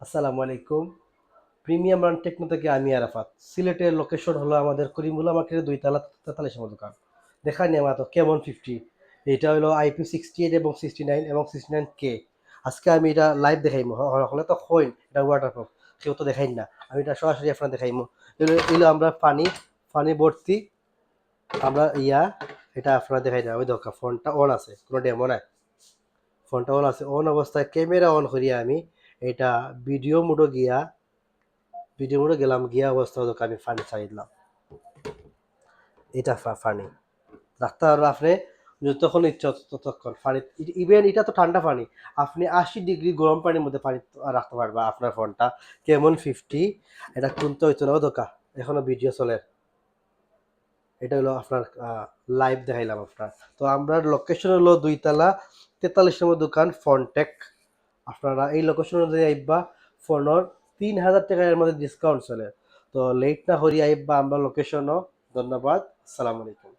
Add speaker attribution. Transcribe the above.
Speaker 1: আসসালামু আলাইকুম। Premium run techno থেকে আমি আরাফাত। সিলেটের লোকেশন হলো আমাদের করিমুল্লাহ মার্কেটের ২ তালা ৪৩ নম্বর দোকান। দেখায়নি আমার তো কেমন 50। এটা হলো আইপি 68 এবং 69 এবং 69K। আজকে আমি এটা লাইভ দেখাইমু। হলে তো হইন এটা ওয়াটারপ্রুফ। কেউ তো দেখাইন না। আমি এটা সরাসরি আপনার দেখাইমু। এগুলো আমরা পানি ভর্তি আমরা এটা আপনারা দেখাই না। ওই দরকার ফোনটা অন আছে। কোনো ডেমো নাই। ফোনটা অন আছে। অন অবস্থায় ক্যামেরা অন করিয়া আমি এটা ভিডিও মোডে গেলাম গিয়া অবস্থা হলো আমি পানি ছাড়ি দিলাম। এটা পানি রাখতে পারবে আপনি যতক্ষণ ইচ্ছা ততক্ষণ পানি। ইভেন এটা তো ঠান্ডা পানি, আপনি 80 ডিগ্রি গরম পানির মধ্যে পানি রাখতে পারবা আপনার ফোনটা। কেমন 50 এটা খুলতে হইতো না দোকা, এখনো ভিডিও চলে। এটা হলো আপনার লাইভ দেখাইলাম আপনার। তো আমরা লোকেশন হলো ২ তালা ৪৩ নম্বর দোকান ফোনটেক। আপনারা এই লোকেশন অনুযায়ী আইবা। ফোনের ৩,০০০ টাকা এর মধ্যে ডিসকাউন্ট চলে। তো লেট না করি আইবা আমরা লোকেশনও। ধন্যবাদ। আসসালামু আলাইকুম।